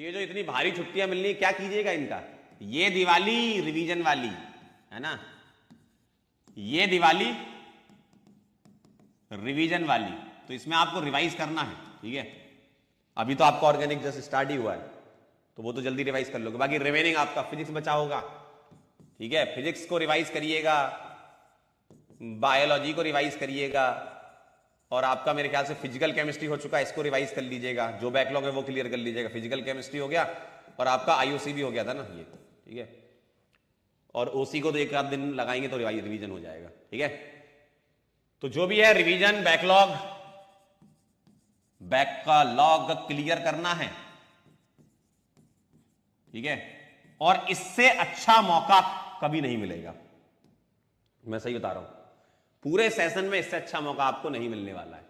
तो ये जो इतनी भारी छुट्टियां मिलनी, क्या कीजिएगा इनका, ये दिवाली रिवीजन वाली है ना, ये दिवाली रिवीजन वाली, तो इसमें आपको रिवाइज करना है। ठीक है, अभी तो आपका ऑर्गेनिक जस्ट स्टार्ट ही हुआ है, तो वो तो जल्दी रिवाइज कर लोगे। बाकी रिमेनिंग आपका फिजिक्स बचा होगा। ठीक है, फिजिक्स को रिवाइज करिएगा, बायोलॉजी को रिवाइज करिएगा, और आपका मेरे ख्याल से फिजिकल केमिस्ट्री हो चुका है, इसको रिवाइज कर लीजिएगा। जो बैकलॉग है वो क्लियर कर लीजिएगा। फिजिकल केमिस्ट्री हो गया, और आपका आईओसी भी हो गया था ना ये। ठीक है, और ओसी को तो एक आध दिन लगाएंगे तो रिवीजन हो जाएगा। ठीक है, तो जो भी है रिवीजन, बैकलॉग क्लियर करना है। ठीक है, और इससे अच्छा मौका कभी नहीं मिलेगा, मैं सही बता रहा हूं। पूरे सेशन में इससे अच्छा मौका आपको नहीं मिलने वाला है।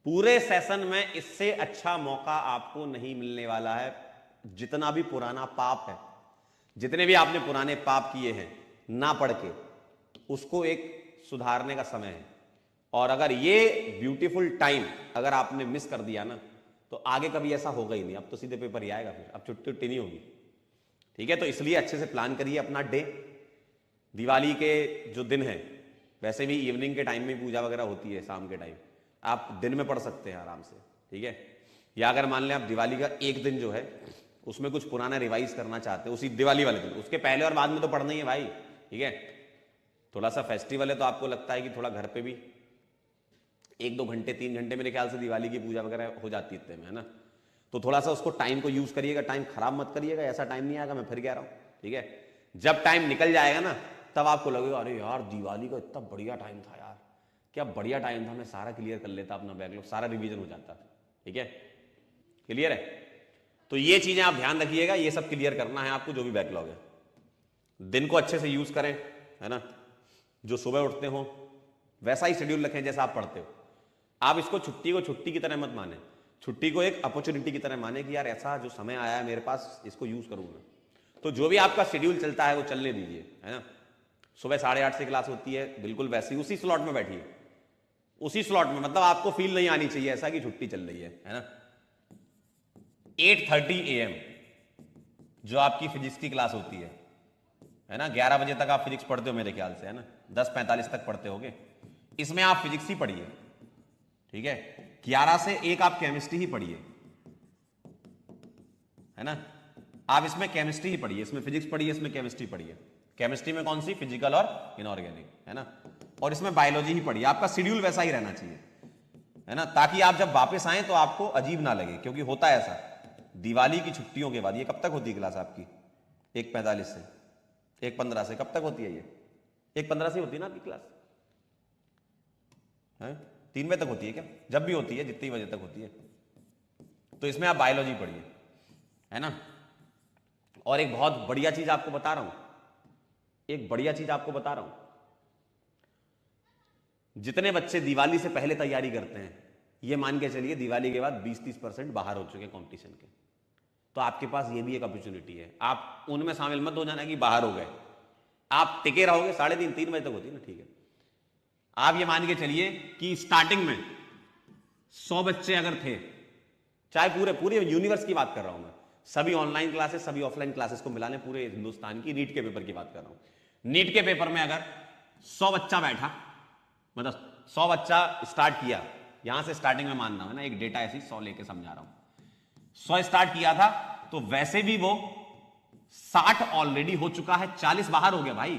पूरे सेशन में इससे अच्छा मौका आपको नहीं मिलने वाला है। जितना भी पुराना पाप है, जितने भी आपने पुराने पाप किए हैं ना पढ़ के, उसको एक सुधारने का समय है। और अगर ये ब्यूटीफुल टाइम अगर आपने मिस कर दिया ना, तो आगे कभी ऐसा होगा ही नहीं। अब तो सीधे पेपर ही आएगा, फिर अब छुट्टी नहीं होगी। ठीक है, तो इसलिए अच्छे से प्लान करिए अपना डे। दिवाली के जो दिन है, वैसे भी इवनिंग के टाइम में पूजा वगैरह होती है, शाम के टाइम आप दिन में पढ़ सकते हैं आराम से। ठीक है, या अगर मान लें आप दिवाली का एक दिन जो है उसमें कुछ पुराना रिवाइज करना चाहते हैं उसी दिवाली वाले दिन, उसके पहले और बाद में तो पढ़ना ही है भाई। ठीक है, थोड़ा सा फेस्टिवल है तो आपको लगता है कि थोड़ा घर पे भी 1-2 घंटे 3 घंटे मेरे ख्याल से दिवाली की पूजा वगैरह हो जाती है इतने में, है ना। तो थोड़ा सा उसको टाइम को यूज करिएगा, टाइम खराब मत करिएगा। ऐसा टाइम नहीं आएगा, मैं फिर कह रहा हूँ। ठीक है, जब टाइम निकल जाएगा ना, तब आपको लगेगा अरे यार दिवाली का इतना बढ़िया टाइम था यार, क्या बढ़िया टाइम था, मैं सारा क्लियर कर लेता, अपना बैकलॉग सारा रिवीजन हो जाता। ठीक है, क्लियर है। तो ये चीजें आप ध्यान रखिएगा, ये सब क्लियर करना है आपको, जो भी बैकलॉग है। दिन को अच्छे से यूज करें, है ना। जो सुबह उठते हो वैसा ही शेड्यूल रखें जैसा आप पढ़ते हो। आप इसको छुट्टी को छुट्टी की तरह मत माने, छुट्टी को एक अपॉर्चुनिटी की तरह माने कि यार ऐसा जो समय आया है मेरे पास, इसको यूज करूंगा। तो जो भी आपका शेड्यूल चलता है वो चलने दीजिए, है ना। सुबह 8:30 से क्लास होती है, बिल्कुल वैसे ही उसी स्लॉट में बैठिए, उसी स्लॉट में। मतलब आपको फील नहीं आनी चाहिए ऐसा कि छुट्टी चल रही है ना। 8:30 AM जो आपकी फिजिक्स की क्लास होती है ना। 11 बजे तक आप फिजिक्स पढ़ते हो मेरे ख्याल से, है ना। 10:45 तक पढ़ते होगे। इसमें आप फिजिक्स ही पढ़िए। ठीक है, 11 से 1 आप केमिस्ट्री ही पढ़िए, है ना। आप इसमें केमिस्ट्री ही पढ़िए, इसमें फिजिक्स पढ़िए, इसमें केमिस्ट्री पढ़िए। केमिस्ट्री में कौन सी, फिजिकल और इनऑर्गेनिक, है ना। और इसमें बायोलॉजी ही पढ़िए। आपका शेड्यूल वैसा ही रहना चाहिए, है ना, ताकि आप जब वापस आए तो आपको अजीब ना लगे। क्योंकहोता है ऐसा दिवाली की छुट्टियों के बाद। ये कब तक होती है क्लास आपकी? 1:45 से 1:15 से। कब तक होती है ये? 1:15 से होती है ना आपकी क्लास, है 3 बजे तक होती है क्या? जब भी होती है, जितनी बजे तक होती है। तो इसमें आप बायोलॉजी पढ़िए, है ना। और एक बहुत बढ़िया चीज आपको बता रहा हूं, एक बढ़िया चीज आपको बता रहा हूं। जितने बच्चे दिवाली से पहले तैयारी करते हैं, ये मान के चलिए दिवाली के बाद 20-30% बाहर हो चुके हैं कंपटीशन के। तो आपके पास ये भी एक अपॉर्चुनिटी है। आप उनमें शामिल मत हो जाना कि बाहर हो गए, आप टिके रहोगे। 3:30-3 बजे तक होती है ना, ठीक है। आप ये मान के चलिए कि स्टार्टिंग में 100 बच्चे अगर थे, चाहे पूरे यूनिवर्स की बात कर रहा हूं मैं, सभी ऑनलाइन क्लासेस सभी ऑफलाइन क्लासेस को मिला लें, पूरे हिंदुस्तान की नीट के पेपर की बात कर रहा हूं। नीट के पेपर में अगर 100 बच्चा बैठा, मतलब 100 बच्चा स्टार्ट किया, यहां से स्टार्टिंग में मानना है ना, एक डेटा ऐसी 100 लेके समझा रहा हूं। 100 स्टार्ट किया था, तो वैसे भी वो 60 ऑलरेडी हो चुका है, 40 बाहर हो गया भाई।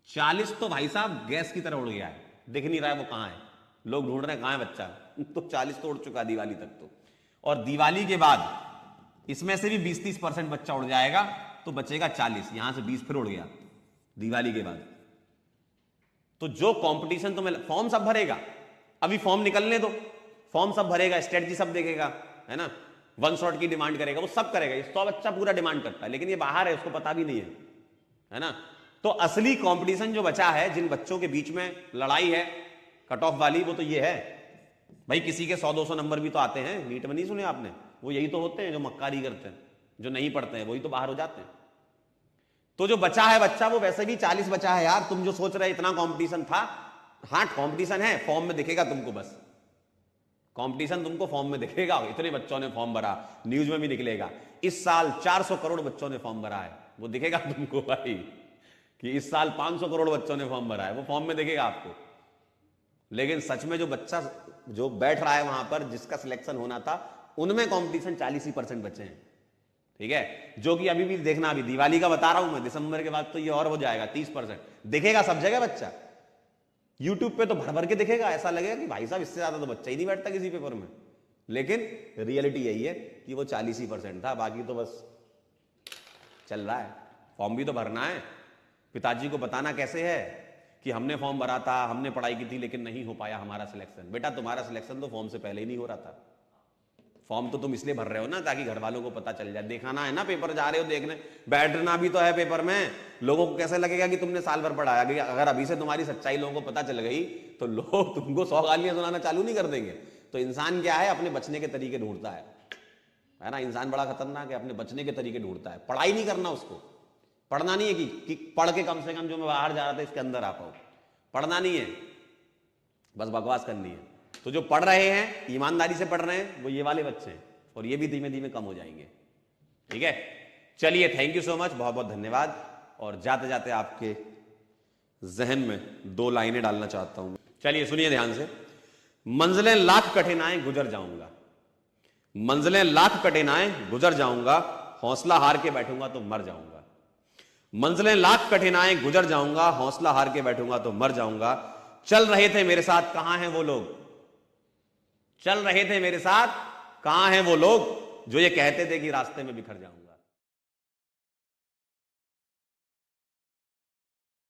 40 तो भाई साहब गैस की तरह उड़ गया है, दिख नहीं रहा है वो कहां है, लोग ढूंढ रहे हैं कहां है बच्चा। तो 40 तो उड़ चुका दिवाली तक तो। और दिवाली के बाद इसमें से भी 20-30% बच्चा उड़ जाएगा, तो बचेगा 40। यहां से 20 फिर उड़ गया दिवाली के बाद। तो जो कंपटीशन तो फॉर्म सब भरेगा, अभी फॉर्म निकलने दो, फॉर्म सब भरेगा, स्ट्रेटजी सब देखेगा, है ना। 1 शॉट की डिमांड करेगा, वो सब करेगा। 100 बच्चा पूरा डिमांड करता है, लेकिन ये बाहर है, उसको पता भी नहीं है ना। तो असली कंपटीशन जो बचा है, जिन बच्चों के बीच में लड़ाई है कट ऑफ वाली, वो तो ये है भाई। किसी के 100-200 नंबर भी तो आते हैं नीट में, नहीं सुने आपने? वो यही तो होते हैं जो मक्कारी करते हैं, जो नहीं पढ़ते हैं, वही तो बाहर हो जाते हैं। तो जो बचा है बच्चा, वो वैसे भी 40 बचा है यार। तुम जो सोच रहे इतना कंपटीशन था, हाँ कंपटीशन है, फॉर्म में दिखेगा तुमको, बस कंपटीशन तुमको फॉर्म में दिखेगा, इतने बच्चों ने फॉर्म भरा, न्यूज में भी निकलेगा इस साल 400 करोड़ बच्चों ने फॉर्म भरा है, वो दिखेगा तुमको भाई कि इस साल 500 करोड़ बच्चों ने फॉर्म भरा है, वो फॉर्म में दिखेगा आपको। लेकिन सच में जो बच्चा जो बैठ रहा है वहां पर, जिसका सिलेक्शन होना था, उनमें कंपटीशन 40% बचे हैं। ठीक है, जो कि अभी भी देखना, अभी दिवाली का बता रहा हूं मैं, दिसंबर के बाद तो ये और हो जाएगा 30%। दिखेगा सब जगह बच्चा, यूट्यूब पे तो भर भर के दिखेगा, ऐसा लगेगा कि भाई साहब इससे ज्यादा तो बच्चा ही नहीं बैठता किसी पेपर में। लेकिन रियलिटी यही है कि वो 40% था, बाकी तो बस चल रहा है। फॉर्म भी तो भरना है, पिताजी को बताना कैसे है कि हमने फॉर्म भरा था, हमने पढ़ाई की थी, लेकिन नहीं हो पाया हमारा सिलेक्शन। बेटा तुम्हारा सिलेक्शन तो फॉर्म से पहले ही नहीं हो रहा था। फॉर्म तो तुम इसलिए भर रहे हो ना ताकि घर वालों को पता चल जाए, दिखाना है ना, पेपर जा रहे हो देखने, बैठना भी तो है पेपर में। लोगों को कैसे लगेगा कि तुमने साल भर पढ़ाया, अगर अभी से तुम्हारी सच्चाई लोगों को पता चल गई तो लोग तुमको 100 गालियां सुनाना चालू नहीं कर देंगे। तो इंसान क्या है, अपने बचने के तरीके ढूंढता है ना। इंसान बड़ा खतरनाक है, अपने बचने के तरीके ढूंढता है। पढ़ाई नहीं करना उसको, पढ़ना नहीं है कि पढ़ के कम से कम जो मैं बाहर जा रहा था इसके अंदर आ पाऊं, पढ़ना नहीं है, बस बकवास करनी है। तो जो पढ़ रहे हैं, ईमानदारी से पढ़ रहे हैं, वो ये वाले बच्चे हैं, और ये भी धीमे धीमे कम हो जाएंगे। ठीक है, चलिए, थैंक यू सो मच, बहुत बहुत धन्यवाद। और जाते जाते आपके जहन में 2 लाइनें डालना चाहता हूं। चलिए सुनिए ध्यान से। मंजिलें लाख कठिनाएं गुजर जाऊंगा, मंजिलें लाख कठिनाएं गुजर जाऊंगा, हौसला हार के बैठूंगा तो मर जाऊंगा। मंजिलें लाख कठिनाएं गुजर जाऊंगा, हौसला हार के बैठूंगा तो मर जाऊंगा। चल रहे थे मेरे साथ, कहां हैं वो लोग? चल रहे थे मेरे साथ, कहां हैं वो लोग जो ये कहते थे कि रास्ते में बिखर जाऊंगा?